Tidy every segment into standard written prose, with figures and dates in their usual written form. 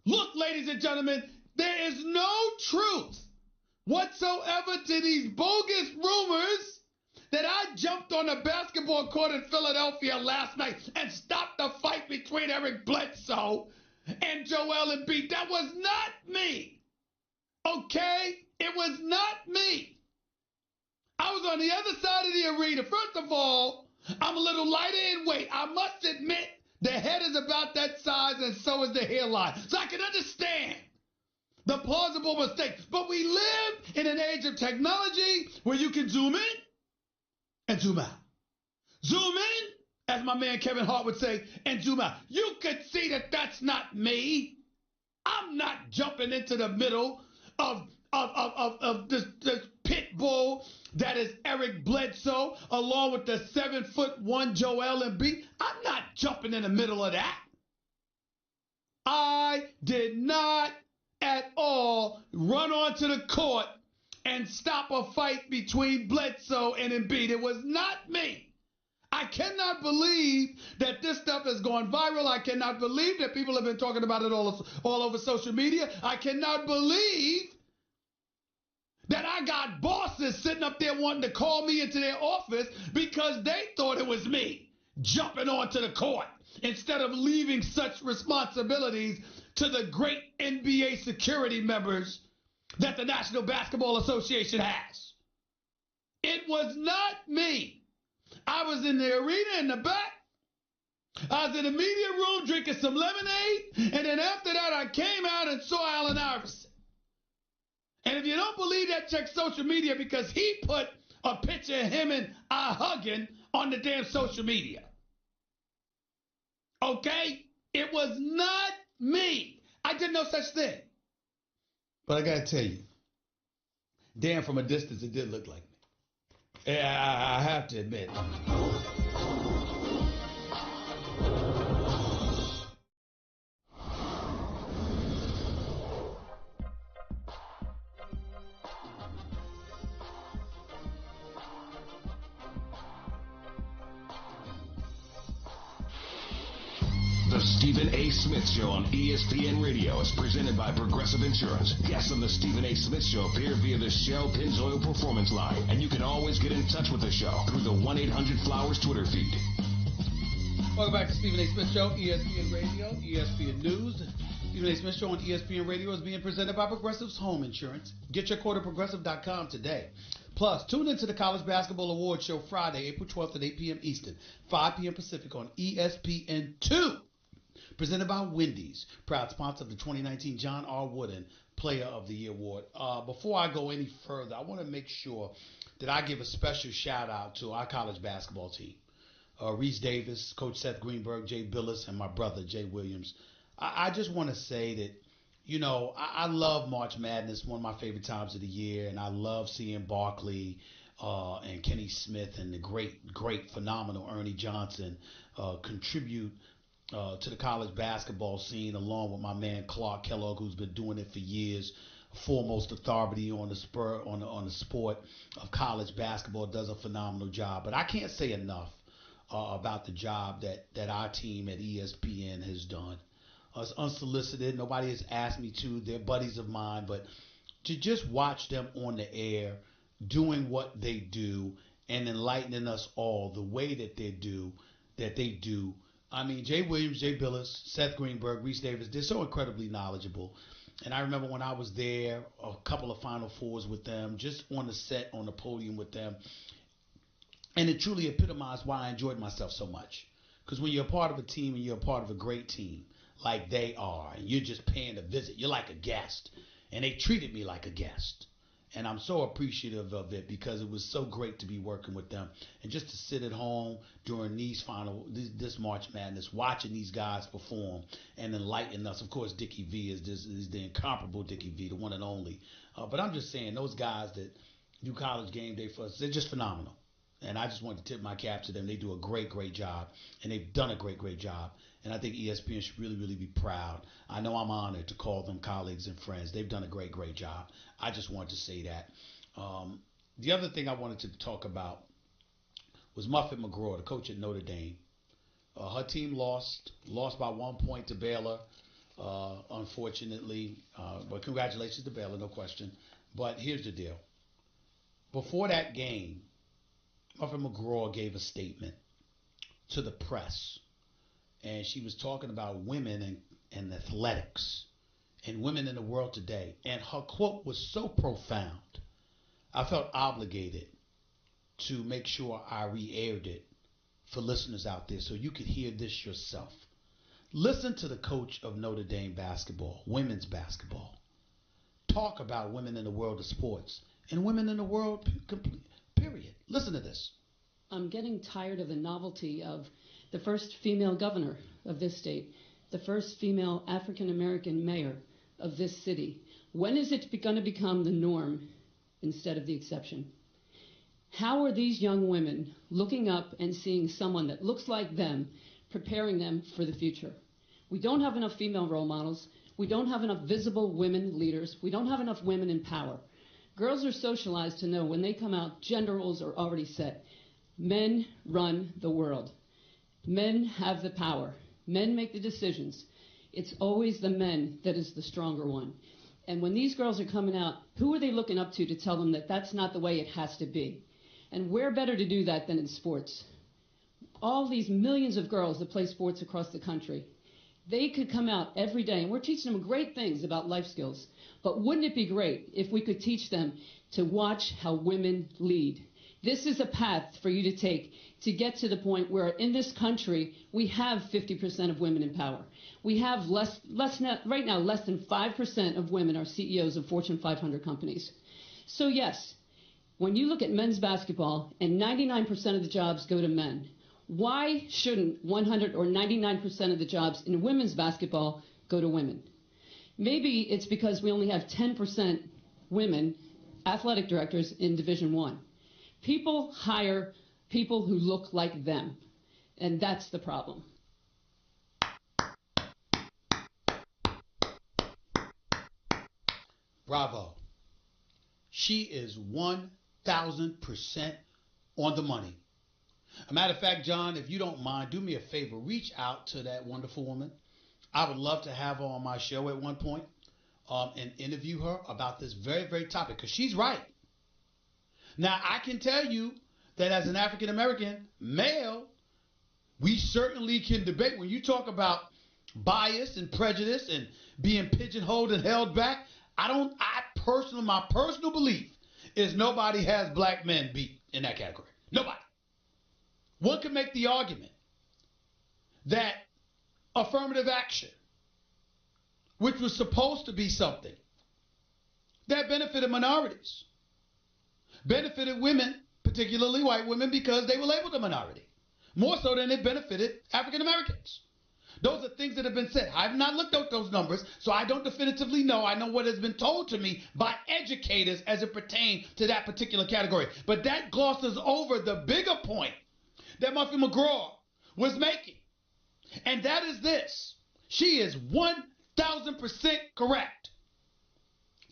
Look, ladies and gentlemen, there is no truth whatsoever to these bogus rumors that I jumped on a basketball court in Philadelphia last night and stopped the fight between Eric Bledsoe and Joel Embiid. That was not me. Okay? It was not me. I was on the other side of the arena. First of all, I'm a little lighter in weight. I must admit, the head is about that size and so is the hairline. So I can understand the plausible mistake. But we live in an age of technology where you can zoom in and zoom out. Zoom in, as my man Kevin Hart would say, and zoom out. You could see that that's not me. I'm not jumping into the middle of this pit bull that is Eric Bledsoe, along with the 7'1" Joel Embiid. I'm not jumping in the middle of that. I did not at all run onto the court and stop a fight between Bledsoe and Embiid. It was not me. I cannot believe that this stuff has gone viral. I cannot believe that people have been talking about it all over social media. I cannot believe that I got bosses sitting up there wanting to call me into their office because they thought it was me jumping onto the court instead of leaving such responsibilities to the great NBA security members that the National Basketball Association has. It was not me. I was in the arena in the back. I was in the media room drinking some lemonade. And then after that, I came out and saw Allen Iverson. And if you don't believe that, check social media because he put a picture of him and I hugging on the damn social media. Okay? It was not me. I did no such thing. But I got to tell you, damn, from a distance, it did look like me. Yeah, I have to admit. The Stephen A. Smith Show on ESPN Radio is presented by Progressive Insurance. Guests on the Stephen A. Smith Show appear via the Shell Pennzoil Performance Line, and you can always get in touch with the show through the 1-800-Flowers Twitter feed. Welcome back to Stephen A. Smith Show, ESPN Radio, ESPN News. Stephen A. Smith Show on ESPN Radio is being presented by Progressive's Home Insurance. Get your quote at Progressive.com today. Plus, tune into the College Basketball Awards Show Friday, April 12th at 8 p.m. Eastern, 5 p.m. Pacific on ESPN2. Presented by Wendy's, proud sponsor of the 2019 John R. Wooden Player of the Year Award. Before I go any further, I want to make sure that I give a special shout out to our college basketball team. Reese Davis, Coach Seth Greenberg, Jay Billis, and my brother, Jay Williams. I just want to say that, you know, I love March Madness, one of my favorite times of the year, and I love seeing Barkley and Kenny Smith and the great, phenomenal Ernie Johnson contribute to the college basketball scene, along with my man Clark Kellogg, who's been doing it for years, foremost authority on the sport of college basketball, does a phenomenal job. But I can't say enough about the job that our team at ESPN has done. It's unsolicited. Nobody has asked me to. They're buddies of mine. But to just watch them on the air doing what they do and enlightening us all the way that they do. I mean, Jay Williams, Jay Billis, Seth Greenberg, Reese Davis, they're so incredibly knowledgeable. And I remember when I was there, a couple of Final Fours with them, just on the set, on the podium with them. And it truly epitomized why I enjoyed myself so much. Because when you're a part of a team and you're a part of a great team, like they are, and you're just paying a visit, you're like a guest. And they treated me like a guest. And I'm so appreciative of it because it was so great to be working with them. And just to sit at home during this March Madness, watching these guys perform and enlighten us. Of course, Dickie V is the incomparable Dickie V, the one and only. But I'm just saying, those guys that do College Game Day for us, they're just phenomenal. And I just wanted to tip my cap to them. They do a great job. And they've done a great job. And I think ESPN should really be proud. I know I'm honored to call them colleagues and friends. They've done a great job. I just wanted to say that. The other thing I wanted to talk about was Muffet McGraw, the coach at Notre Dame. Her team lost by 1 point to Baylor. Unfortunately, but congratulations to Baylor, no question. But here's the deal. Before that game, Muffet McGraw gave a statement to the press, and she was talking about women and athletics and women in the world today. And her quote was so profound, I felt obligated to make sure I re-aired it for listeners out there so you could hear this yourself. Listen to the coach of Notre Dame basketball, women's basketball, talk about women in the world of sports and women in the world, period. Listen to this. I'm getting tired of the novelty of the first female governor of this state, the first female African-American mayor of this city. When is it going to become the norm instead of the exception? How are these young women looking up and seeing someone that looks like them, preparing them for the future? We don't have enough female role models. We don't have enough visible women leaders. We don't have enough women in power. Girls are socialized to know when they come out, gender roles are already set. Men run the world. Men have the power. Men make the decisions. It's always the men that is the stronger one. And when these girls are coming out, who are they looking up to tell them that that's not the way it has to be? And where better to do that than in sports? All these millions of girls that play sports across the country, they could come out every day, and we're teaching them great things about life skills. But wouldn't it be great if we could teach them to watch how women lead? This is a path for you to take to get to the point where in this country we have 50% of women in power. We have right now less than 5% of women are CEOs of Fortune 500 companies. So yes, when you look at men's basketball and 99% of the jobs go to men, why shouldn't 100 or 99% of the jobs in women's basketball go to women? Maybe it's because we only have 10% women athletic directors in Division I. People hire people who look like them, and that's the problem. Bravo. She is 1,000% on the money. A matter of fact, John, if you don't mind, do me a favor. Reach out to that wonderful woman. I would love to have her on my show at one point and interview her about this very, very topic, because she's right. Now, I can tell you that as an African-American male, we certainly can debate. When you talk about bias and prejudice and being pigeonholed and held back, my personal belief is nobody has black men beat in that category. Nobody. One could make the argument that affirmative action, which was supposed to be something that benefited minorities, benefited women, particularly white women, because they were labeled a minority, more so than it benefited African Americans. Those are things that have been said. I have not looked at those numbers, so I don't definitively know. I know what has been told to me by educators as it pertains to that particular category. But that glosses over the bigger point that Muffet McGraw was making. And that is this. She is 1,000% correct.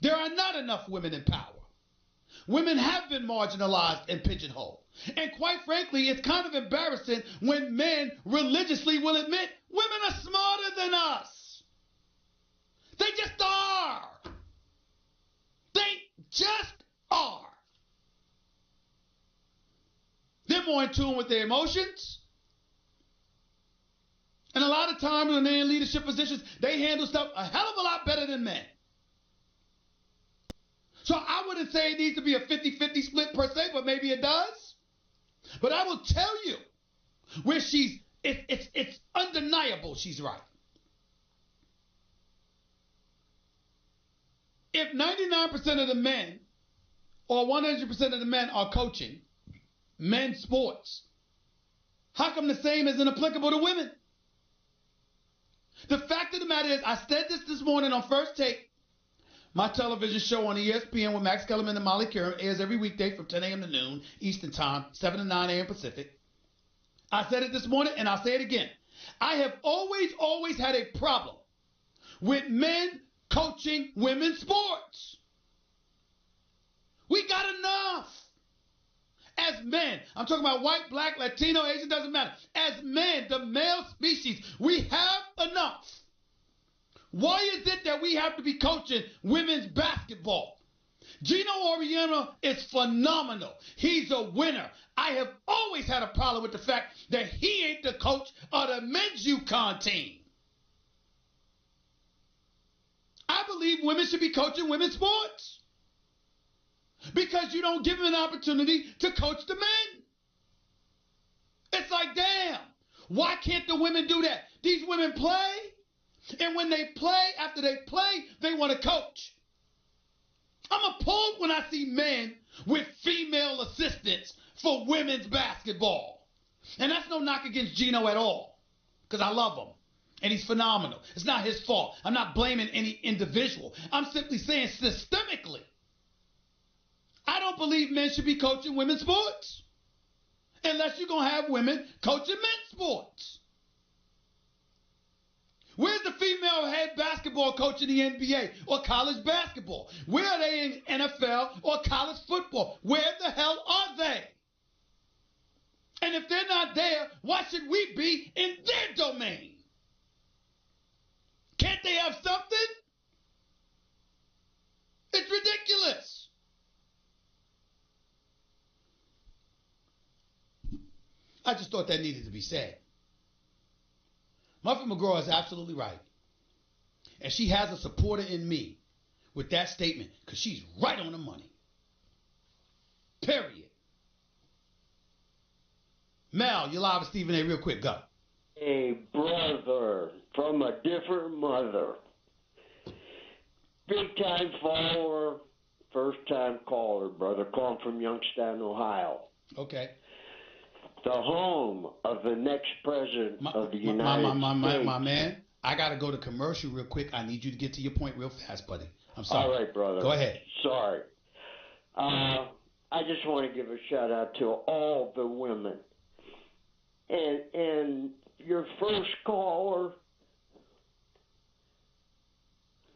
There are not enough women in power. Women have been marginalized and pigeonholed. And quite frankly, it's kind of embarrassing when men religiously will admit women are smarter than us. They just are. They just are. They're more in tune with their emotions. And a lot of times when they're in leadership positions, they handle stuff a hell of a lot better than men. So I wouldn't say it needs to be a 50-50 split per se, but maybe it does. But I will tell you where it's undeniable she's right. If 99% of the men or 100% of the men are coaching men's sports, how come the same isn't applicable to women? The fact of the matter is, I said this morning on First Take. My television show on ESPN with Max Kellerman and Molly Karam airs every weekday from 10 a.m. to noon Eastern Time, 7 to 9 a.m. Pacific. I said it this morning, and I'll say it again. I have always had a problem with men coaching women's sports. We got enough. As men, I'm talking about white, black, Latino, Asian, doesn't matter. As men, the male species, we have enough. Why is it that we have to be coaching women's basketball? Gino Oriana is phenomenal. He's a winner. I have always had a problem with the fact that he ain't the coach of the men's UConn team. I believe women should be coaching women's sports because you don't give them an opportunity to coach the men. It's like, damn, why can't the women do that? These women play, and when they play, after they play, they want to coach. I'm appalled when I see men with female assistants for women's basketball. And that's no knock against Gino at all, because I love him, and he's phenomenal. It's not his fault. I'm not blaming any individual. I'm simply saying systemically, I don't believe men should be coaching women's sports unless you're going to have women coaching men's sports. Where's the female head basketball coach in the NBA or college basketball? Where are they in NFL or college football? Where the hell are they? And if they're not there, why should we be in their domain? Can't they have something? It's ridiculous. I just thought that needed to be said. Muffet McGraw is absolutely right. And she has a supporter in me with that statement because she's right on the money. Period. Mel, you're live with Stephen A. Real quick, go. A brother from a different mother. Big time follower, first time caller, brother. Calling from Youngstown, Ohio. Okay. The home of the next president of the United States. My man, I got to go to commercial real quick. I need you to get to your point real fast, buddy. I'm sorry. All right, brother. Go ahead. Sorry. I just want to give a shout out to all the women. And your first caller.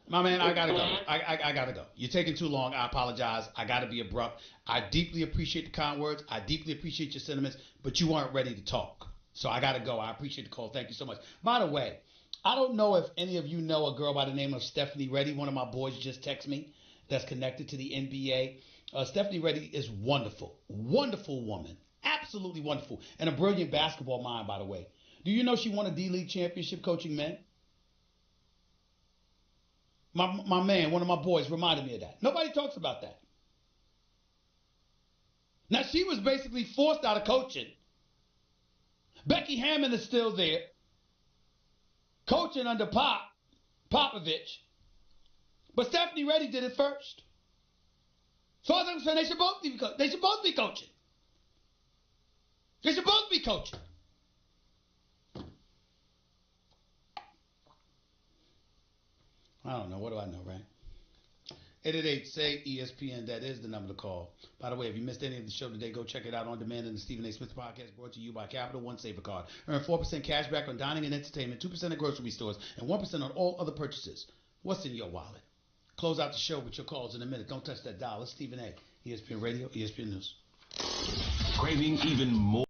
My man, I gotta go. I gotta go. You're taking too long. I apologize. I gotta be abrupt. I deeply appreciate the kind words. I deeply appreciate your sentiments, but you weren't ready to talk. So I gotta go. I appreciate the call. Thank you so much. By the way, I don't know if any of you know a girl by the name of Stephanie Reddy. One of my boys just texted me that's connected to the NBA. Stephanie Reddy is wonderful. Wonderful woman. Absolutely wonderful. And a brilliant basketball mind, by the way. Do you know she won a D-League championship coaching men? My man, one of my boys, reminded me of that. Nobody talks about that. Now, she was basically forced out of coaching. Becky Hammond is still there, coaching under Popovich. But Stephanie Reddy did it first. As far as I'm concerned, they should both be coaching. They should both be coaching. They should both be coaching. I don't know. What do I know, right? 888-SAY-ESPN. That is the number to call. By the way, if you missed any of the show today, go check it out on demand in the Stephen A. Smith podcast, brought to you by Capital One Saver Card. Earn 4% cash back on dining and entertainment, 2% at grocery stores, and 1% on all other purchases. What's in your wallet? Close out the show with your calls in a minute. Don't touch that dial. It's Stephen A. ESPN Radio, ESPN News. Craving even more